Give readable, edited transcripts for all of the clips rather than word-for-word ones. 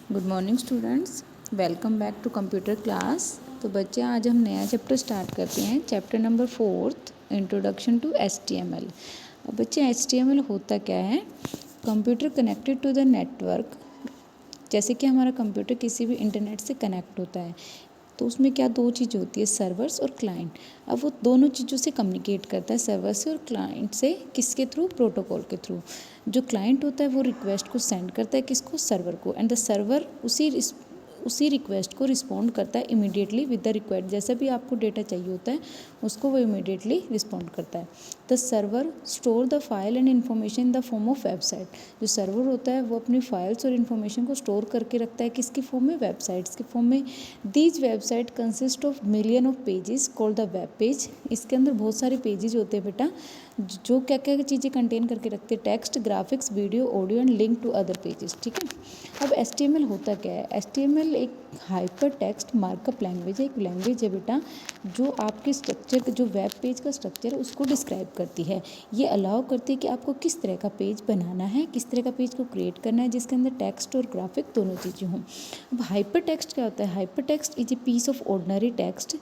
Good morning students, welcome back to computer class. तो बच्चे आज हम नया चैप्टर स्टार्ट करते हैं, chapter number 4 introduction to HTML। अब बच्चे HTML होता क्या है? Computer connected to the network. जैसे कि हमारा कंप्यूटर किसी भी इंटरनेट से कनेक्ट होता है तो उसमें क्या दो चीज़ होती है, सर्वर्स और क्लाइंट। अब वो दोनों चीज़ों से कम्युनिकेट करता है, सर्वर से और क्लाइंट से। किसके थ्रू? प्रोटोकॉल के थ्रू। जो क्लाइंट होता है वो रिक्वेस्ट को सेंड करता है किसको? सर्वर को। एंड द सर्वर उसी रिक्वेस्ट को रिस्पॉन्ड करता है इमीडिएटली विद द रिक्वायर्ड। जैसा भी आपको डेटा चाहिए होता है उसको वो इमीडिएटली रिस्पॉन्ड करता है। The server store the file and information in the form of website. जो सर्वर होता है वो अपनी फाइल्स और इन्फॉर्मेशन को स्टोर करके रखता है किसकी फॉर्म में? वेबसाइट्स के फॉर्म में। These website consist of million of pages called the web page. इसके अंदर बहुत सारे पेजेस होते हैं बेटा, जो क्या क्या चीज़ें कंटेन करके रखते हैं? Text, graphics, video, audio and link to other pages. ठीक है। अब HTML होता क्या है? HTML एक हाइपर टेक्स्ट मार्कअप लैंग्वेज है, एक लैंग्वेज है बेटा जो आपके स्ट्रक्चर, जो वेब पेज का स्ट्रक्चर है उसको डिस्क्राइब करती है। ये अलाउ करती है कि आपको किस तरह का पेज बनाना है, किस तरह का पेज को क्रिएट करना है जिसके अंदर टेक्स्ट और ग्राफिक दोनों चीज़ें हों। अब हाइपर टेक्स्ट क्या होता है? Hypertext is a piece of ordinary text.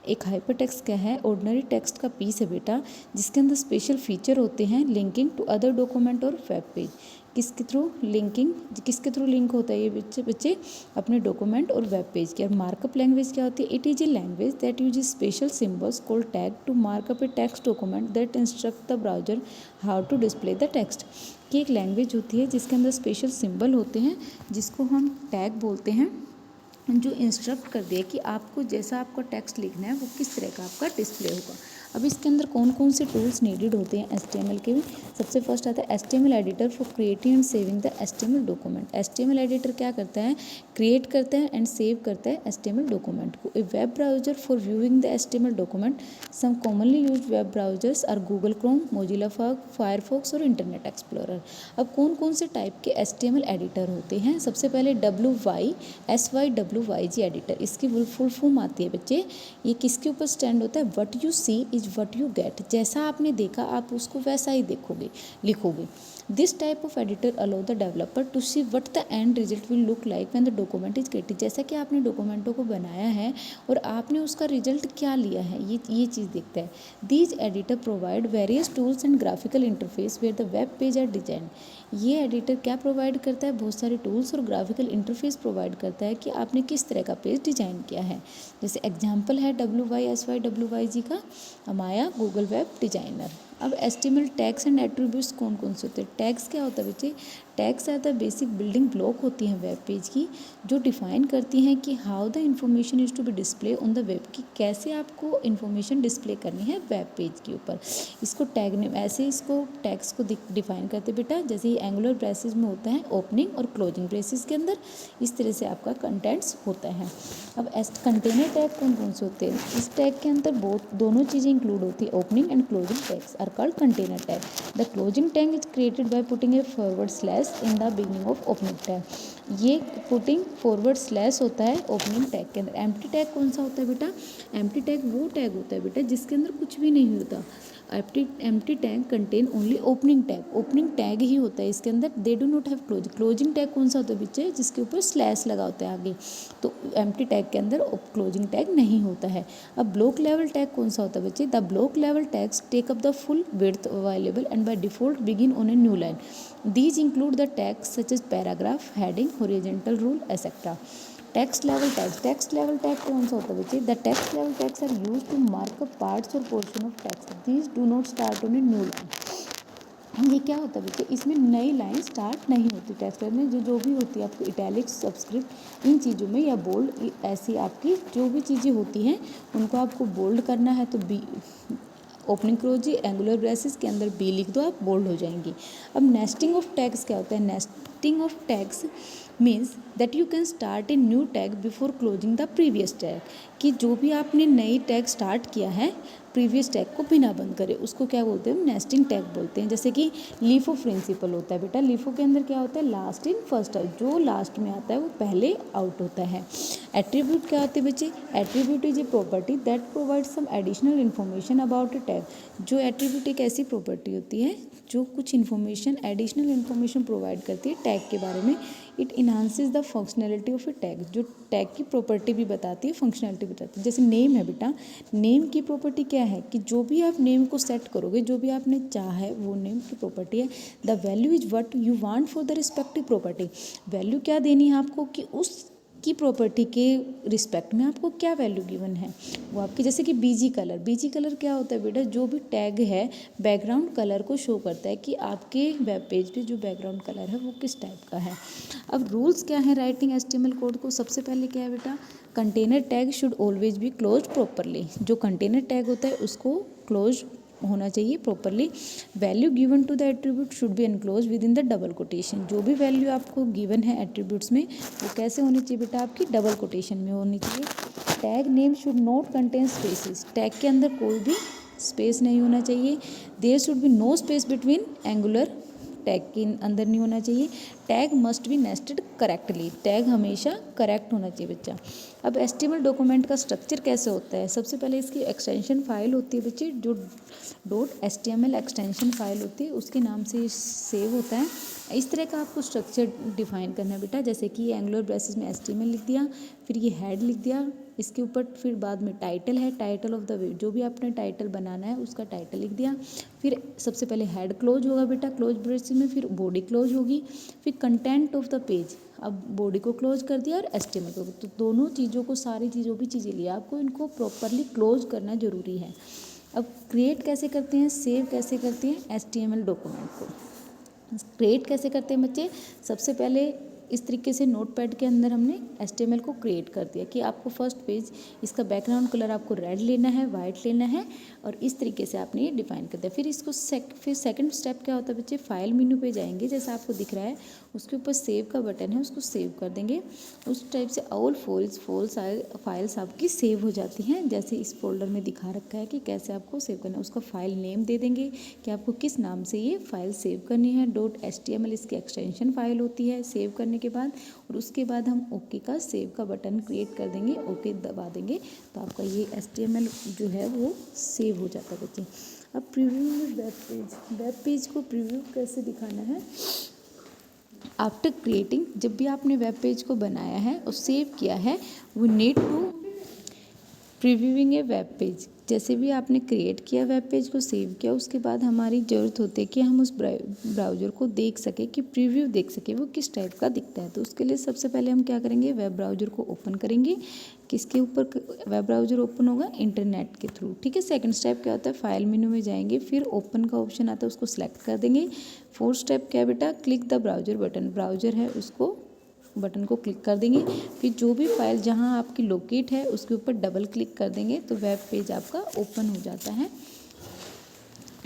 एक हाइपर टेक्स्ट क्या है? ऑर्डिनरी टेक्स्ट का पीस है बेटा जिसके अंदर स्पेशल फीचर होते हैं लिंकिंग टू अदर डॉक्यूमेंट और वेब पेज। किसके थ्रू लिंकिंग? किसके थ्रू लिंक होता है ये बच्चे अपने डॉक्यूमेंट और वेब पेज के। मार्कअप लैंग्वेज क्या होती है? It is a language that use special symbols called tag to markup a text document that instruct the browser how to display the text. की एक लैंग्वेज होती है जिसके अंदर स्पेशल सिंबल होते हैं जिसको हम टैग बोलते हैं, जो इंस्ट्रक्ट कर दिया कि आपको जैसा आपका टेक्स्ट लिखना है वो किस तरह का आपका डिस्प्ले होगा। अब इसके अंदर कौन कौन से टूल्स नीडेड होते हैं HTML के भी? सबसे फर्स्ट आता है HTML editor for creating and saving the HTML document. HTML editor क्या करता है? क्रिएट करता है एंड सेव करता है HTML डॉक्यूमेंट को। A web browser for viewing the HTML document. Some commonly used web browsers are Google Chrome, Mozilla Firefox और Internet Explorer. अब कौन कौन से टाइप के HTML एडिटर होते हैं? सबसे पहले SYWYG एडिटर। इसकी फुल फॉर्म आती है बच्चे, ये किसके ऊपर स्टैंड होता है? What you see is what you get. जैसा आपने देखा आप उसको वैसा ही लिखोगे। This type of editor allow the developer to see what the end result will look like when the document is created. जैसा कि आपने डॉक्यूमेंटों को बनाया है और आपने उसका रिजल्ट क्या लिया है, ये चीज़ देखता है। These editor provide various tools and graphical interface where the web page are design. ये एडिटर क्या प्रोवाइड करता है? बहुत सारे टूल्स और ग्राफिकल इंटरफेस प्रोवाइड करता है कि आपने किस तरह का पेज डिजाइन किया है। जैसे एग्जांपल है WYSYWYG का माया गूगल वेब डिजाइनर। अब HTML टैग्स एंड एट्रीब्यूट्स कौन कौन से होते हैं? टैग्स क्या होता है बच्चे? Tags are the basic building block होती हैं वेब पेज की, जो डिफाइन करती हैं कि how the information is to be display on the web, की कैसे आपको इन्फॉर्मेशन डिस्प्ले करनी है वेब पेज के ऊपर। इसको टैग ने ऐसे इसको टैग्स को डिफाइन करते बेटा, जैसे ही एंगुलर ब्रेसेस में होता है ओपनिंग और क्लोजिंग ब्रेसेस के अंदर, इस तरह से आपका कंटेंट्स होता है। अब कंटेनर टैग कौन कौन से होते हैं? इस टैग के अंदर दोनों चीज़ें इंक्लूड होती है। Opening and closing tags are called container tag. The closing tag is created by putting a forward slash in the beginning of opening tag. ये पुटिंग फॉरवर्ड स्लैश होता है ओपनिंग टैग के अंदर। एम्प्टी टैग कौन सा होता है बेटा? एम्प्टी टैग वो टैग होता है बेटा जिसके अंदर कुछ भी नहीं होता। Empty tag contain only opening tag. Opening tag ही होता है इसके अंदर, they do not have closing. Closing tag कौन सा होता है बच्चे? जिसके ऊपर स्लैश लगा होता है आगे। तो एम्प्टी टैग के अंदर क्लोजिंग टैग नहीं होता है। अब ब्लॉक लेवल टैग कौन सा होता है बच्चे? The block level tags take up the full width available and by default begin on a new line. These include the tags such as paragraph, heading, horizontal rule etcetera. Text level tags. Text level tag कौन सा होता है बच्चे? The text level tags are used to mark up parts और portion of text. These do not start on a new line. ये क्या होता है बच्चे? इसमें नई लाइन स्टार्ट नहीं होती। टेक्स्ट में जो भी होती है आपको इटैलिक्स, सबस्क्रिप्ट, इन चीज़ों में, या बोल्ड, ऐसी आपकी जो भी चीज़ें होती हैं उनको आपको बोल्ड करना है तो B, opening close, angular braces के अंदर बी लिख दो, आप बोल्ड हो जाएंगी। अब नेस्टिंग ऑफ टैग्स क्या होता है? Nesting of tags means that you can start a new tag before closing the previous tag. कि जो भी आपने नई टैग स्टार्ट किया है प्रीवियस टैग को बिना बंद करे, उसको क्या बोलते हैं? नेस्टिंग टैग बोलते हैं। जैसे कि लीफो प्रिंसिपल होता है बेटा। लीफो के अंदर क्या होता है? Last in first out. जो लास्ट में आता है वो पहले आउट होता है। एट्रीब्यूट क्या होते हैं बच्चे? Attribute is a property that provide some additional information about a tag. जो एट्रीब्यूट एक ऐसी प्रॉपर्टी होती है जो कुछ इन्फॉर्मेशन, एडिशनल इन्फॉर्मेशन प्रोवाइड करती है टैग टैग के बारे में। It enhances the functionality of A tag, जो टैग की प्रॉपर्टी भी बताती है, फंक्शनैलिटी बताती है। जैसे नेम है बेटा, नेम की प्रॉपर्टी क्या है कि जो भी आप नेम को सेट करोगे, जो भी आपने चाहा है वो नेम की प्रॉपर्टी है। The value is what you want for the respective property, value क्या देनी है आपको कि उस की प्रॉपर्टी के रिस्पेक्ट में आपको क्या वैल्यू गिवन है वो आपकी। जैसे कि बीजी कलर, बीजी कलर क्या होता है बेटा, जो भी टैग है बैकग्राउंड कलर को शो करता है कि आपके वेब पेज पे जो बैकग्राउंड कलर है वो किस टाइप का है। अब रूल्स क्या है राइटिंग एचटीएमएल कोड को, सबसे पहले क्या है बेटा, container tag should always be close properly, जो कंटेनर टैग होता है उसको क्लोज होना चाहिए properly. Value given to the attribute should be enclose within the double quotation, जो भी वैल्यू आपको गिवन है एट्रीब्यूट्स में वो कैसे होनी चाहिए बेटा, आपकी डबल कोटेशन में होनी चाहिए। Tag name should not contain spaces, tag के अंदर कोई भी स्पेस नहीं होना चाहिए। There should be no space between angular, tag के अंदर नहीं होना चाहिए। Tag must be nested correctly, tag हमेशा करेक्ट होना चाहिए बच्चा। अब एचटीएमएल डॉक्यूमेंट का स्ट्रक्चर कैसे होता है, सबसे पहले इसकी एक्सटेंशन फाइल होती है बच्चे, जो .html एक्सटेंशन फाइल होती है उसके नाम से सेव होता है। इस तरह का आपको स्ट्रक्चर डिफाइन करना है बेटा, जैसे कि एंगुलर ब्रेसेस में HTML लिख दिया, फिर ये हेड लिख दिया, इसके ऊपर फिर बाद में टाइटल है, टाइटल ऑफ द वे, जो भी आपने टाइटल बनाना है उसका टाइटल लिख दिया। फिर सबसे पहले हेड क्लोज होगा बेटा क्लोज ब्रेसेस में, फिर बॉडी क्लोज होगी, फिर कंटेंट ऑफ द पेज, अब बॉडी को क्लोज कर दिया और HTML को, तो दोनों चीज़ों को, सारी चीज़ों भी चीज़ें लिया, आपको इनको प्रॉपरली क्लोज करना जरूरी है। अब क्रिएट कैसे करते हैं, सेव कैसे करते हैं HTML डॉक्यूमेंट को, क्रिएट कैसे करते हैं बच्चे, सबसे पहले इस तरीके से नोटपैड के अंदर हमने HTML को क्रिएट कर दिया कि आपको फर्स्ट पेज, इसका बैकग्राउंड कलर आपको रेड लेना है, वाइट लेना है, और इस तरीके से आपने ये डिफाइन कर दिया। फिर इसको फिर सेकंड स्टेप क्या होता है बच्चे, फाइल मेन्यू पे जाएंगे, जैसा आपको दिख रहा है उसके ऊपर सेव का बटन है, उसको सेव कर देंगे। उस टाइप से ऑल फाइल्स आपकी सेव हो जाती हैं, जैसे इस फोल्डर में दिखा रखा है कि कैसे आपको सेव करना है। उसका फाइल नेम दे देंगे कि आपको किस नाम से ये फाइल सेव करनी है। .html इसकी एक्सटेंशन फाइल होती है सेव करने के बाद, और उसके बाद हम ओके का सेव का बटन क्रिएट कर देंगे, ओके दबा देंगे, तो आपका ये HTML जो है वो सेव हो जाता है बच्चे। अब preview web page, web page को प्रीव्यू कैसे दिखाना है, आफ्टर क्रिएटिंग, जब भी आपने वेब पेज को बनाया है और सेव किया है, we need to previewing a web page, जैसे भी आपने क्रिएट किया वेब पेज को, सेव किया, उसके बाद हमारी ज़रूरत होती है कि हम उस ब्राउज़र को देख सकें, कि प्रीव्यू देख सकें वो किस टाइप का दिखता है। तो उसके लिए सबसे पहले हम क्या करेंगे, वेब ब्राउज़र को ओपन करेंगे। किसके ऊपर वेब ब्राउज़र ओपन होगा, इंटरनेट के थ्रू, ठीक है। सेकंड स्टेप क्या होता है, फाइल मेन्यू में जाएंगे, फिर ओपन का ऑप्शन आता है, उसको सेलेक्ट कर देंगे। फोर्थ स्टेप क्या है बेटा, click the browser button, browser है उसको बटन को क्लिक कर देंगे, फिर जो भी फाइल जहां आपकी लोकेट है उसके ऊपर डबल क्लिक कर देंगे, तो वेब पेज आपका ओपन हो जाता है।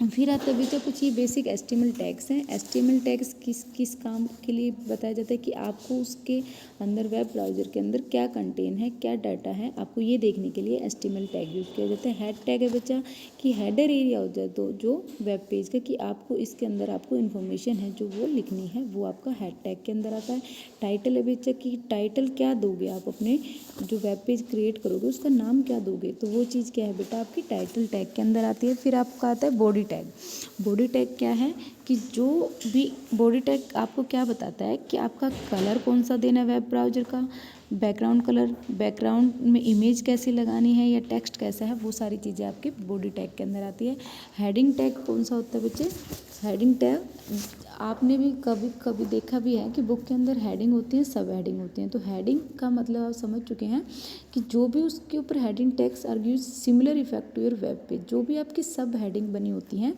फिर आता है बेटा कुछ ये बेसिक HTML टैग्स हैं। HTML टैग्स किस काम के लिए बताया जाता है कि आपको उसके अंदर वेब ब्राउज़र के अंदर क्या कंटेन है, क्या डाटा है, आपको ये देखने के लिए HTML टैग यूज़ किया जाता है। हेड टैग है बच्चा कि हेडर एरिया हो जाए तो जो वेब पेज का, कि आपको इसके अंदर आपको इन्फॉर्मेशन है जो वो लिखनी है, वो आपका हेड टैग के अंदर आता है। टाइटल है बच्चा कि टाइटल क्या दोगे आप अपने जो वेब पेज क्रिएट करोगे उसका नाम क्या दोगे, तो वो चीज़ क्या है बेटा आपकी टाइटल टैग के अंदर आती है। फिर आपका आता है बॉडी टैग। बॉडी टैग क्या है कि जो भी बॉडी टैग आपको क्या बताता है कि आपका कलर कौन सा देना है वेब ब्राउज़र का, बैकग्राउंड कलर, बैकग्राउंड में इमेज कैसी लगानी है या टेक्स्ट कैसा है, वो सारी चीज़ें आपके बॉडी टैग के अंदर आती है। हेडिंग टैग कौन सा होता है बच्चे, हेडिंग टैग आपने भी कभी कभी देखा भी है कि बुक के अंदर हेडिंग होती है, सब हेडिंग होती हैं, तो हेडिंग का मतलब आप समझ चुके हैं कि जो भी उसके ऊपर heading tags are give similar effect to your web page, जो भी आपकी सब हेडिंग बनी होती हैं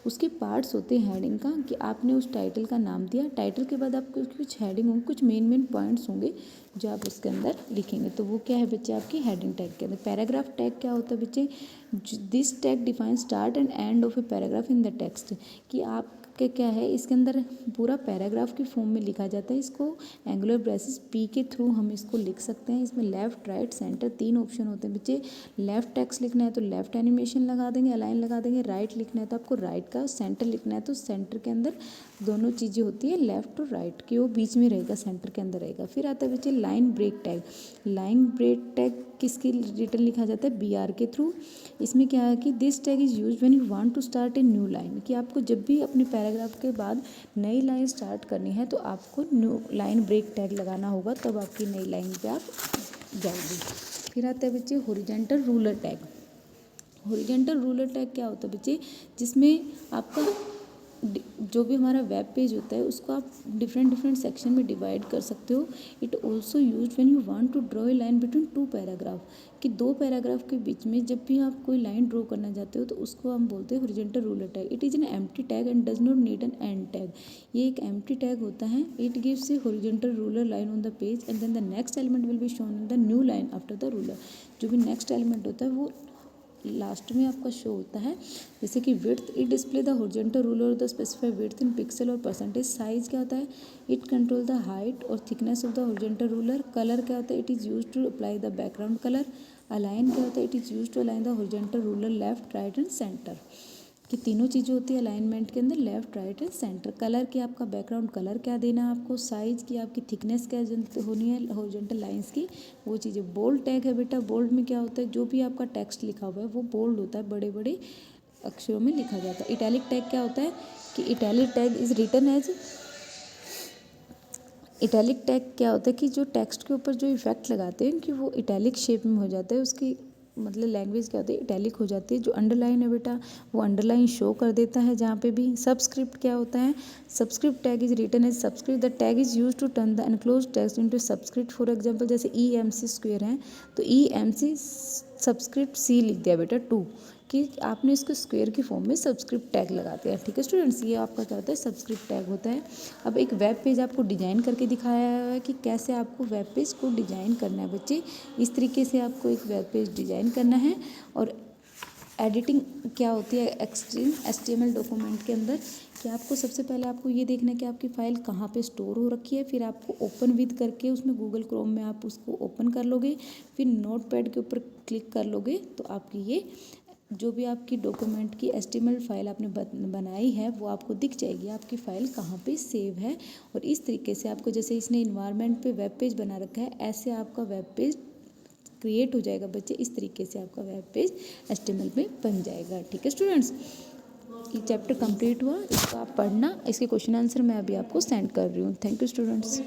उसके पार्ट्स होते हैं हेडिंग का, कि आपने उस टाइटल का नाम दिया, टाइटल के बाद आपको कुछ हेडिंग होंगे, कुछ मेन पॉइंट्स होंगे जो आप उसके अंदर लिखेंगे, तो वो क्या है बच्चे आपकी हेडिंग टैग के अंदर। पैराग्राफ टैग क्या होता है बच्चे, this tag define start and end of a paragraph in the text, कि आप के क्या है इसके अंदर पूरा पैराग्राफ की फॉर्म में लिखा जाता है। इसको एंगुलर ब्रेसेस P के थ्रू हम इसको लिख सकते हैं। इसमें लेफ्ट राइट सेंटर 3 ऑप्शन होते हैं बच्चे। लेफ्ट टेक्स्ट लिखना है तो लेफ्ट एनिमेशन लगा देंगे, अलाइन लगा देंगे। राइट लिखना है तो आपको राइट का, सेंटर लिखना है तो सेंटर के अंदर दोनों चीज़ें होती है, लेफ्ट और राइट की, वो बीच में रहेगा, सेंटर के अंदर रहेगा। फिर आता है बच्चे line break tag. Line break tag किसके रिटर्न लिखा जाता है, BR के थ्रू। इसमें क्या है कि this tag is use when you want to start a new line, कि आपको जब भी अपने पैराग्राफ पैराग्राफ के बाद नई लाइन स्टार्ट करनी है तो आपको न्यू लाइन ब्रेक टैग लगाना होगा, तब आपकी नई लाइन पे आप जाओगे। फिर आता है बच्चे horizontal ruler tag. Horizontal ruler tag क्या होता है बच्चे, जिसमें आपका जो भी हमारा वेब पेज होता है उसको आप डिफरेंट सेक्शन में डिवाइड कर सकते हो। It also use when you want to draw a line between two paragraph, कि दो पैराग्राफ के बीच में जब भी आप कोई लाइन ड्रॉ करना चाहते हो तो उसको हम बोलते हैं horizontal ruler tag. It is an empty tag and does not need an end tag. ये एक एम्प्टी टैग होता है। It gives a horizontal ruler line on the page and then the next element will be shown in the new line after the ruler. जो भी next element होता है वो last में आपका शो होता है। जैसे कि width, it display the horizontal ruler the specified width in pixel और परसेंटेज। साइज क्या होता है, इट कंट्रोल द हाइट और thickness of the horizontal ruler. Colour क्या होता है, it is use to apply the background colour. Align क्या होता है, it is use to align the horizontal ruler left right and centre. कि तीनों चीज़ें होती है अलाइनमेंट के अंदर, left right and centre. Colour की आपका बैकग्राउंड कलर क्या देना है आपको, साइज़ की आपकी थिकनेस क्या होनी है हॉरिजॉन्टल लाइंस की, वो चीज़ें। बोल्ड टैग है बेटा, बोल्ड में क्या होता है, जो भी आपका टेक्स्ट लिखा हुआ है वो बोल्ड होता है, बड़े बड़े अक्षरों में लिखा जाता है। इटैलिक टैग क्या होता है कि italic tag is written as, italic tag क्या होता है कि जो टेक्स्ट के ऊपर जो इफेक्ट लगाते हैं कि वो इटैलिक शेप में हो जाता है, उसकी मतलब लैंग्वेज क्या होती है, इटैलिक हो जाती है। जो अंडरलाइन है बेटा वो अंडरलाइन शो कर देता है जहाँ पे भी। सबस्क्रिप्ट क्या होता है, subscript tag is written as subscript, the tag is use to turn the enclose text into subscript. For example जैसे EMC स्क्वायर है तो EMC सबस्क्रिप्ट C लिख दिया बेटा 2, कि आपने इसको स्क्वायर की फॉर्म में सबस्क्रिप्ट टैग लगाते हैं। ठीक है स्टूडेंट्स, ये आपका क्या होता है, सबस्क्रिप्ट टैग होता है। अब एक वेब पेज आपको डिजाइन करके दिखाया है कि कैसे आपको वेब पेज को डिजाइन करना है बच्चे। इस तरीके से आपको एक वेब पेज डिजाइन करना है। और एडिटिंग क्या होती है एक्सट्रीम HTML डॉक्यूमेंट के अंदर, कि आपको सबसे पहले आपको ये देखना है कि आपकी फ़ाइल कहाँ पे स्टोर हो रखी है। फिर आपको ओपन विद करके उसमें गूगल क्रोम में आप उसको ओपन कर लोगे। फिर नोटपैड के ऊपर क्लिक कर लोगे तो आपकी ये जो भी आपकी डॉक्यूमेंट की HTML फाइल आपने बनाई है वो आपको दिख जाएगी, आपकी फ़ाइल कहाँ पे सेव है। और इस तरीके से आपको, जैसे इसने इन्वायरमेंट पे वेब पेज बना रखा है, ऐसे आपका वेब पेज क्रिएट हो जाएगा बच्चे। इस तरीके से आपका वेब पेज HTML में बन जाएगा। ठीक है स्टूडेंट्स, ये चैप्टर कंप्लीट हुआ, इसको आप पढ़ना। इसके क्वेश्चन आंसर मैं अभी आपको सेंड कर रही हूँ। Thank you students.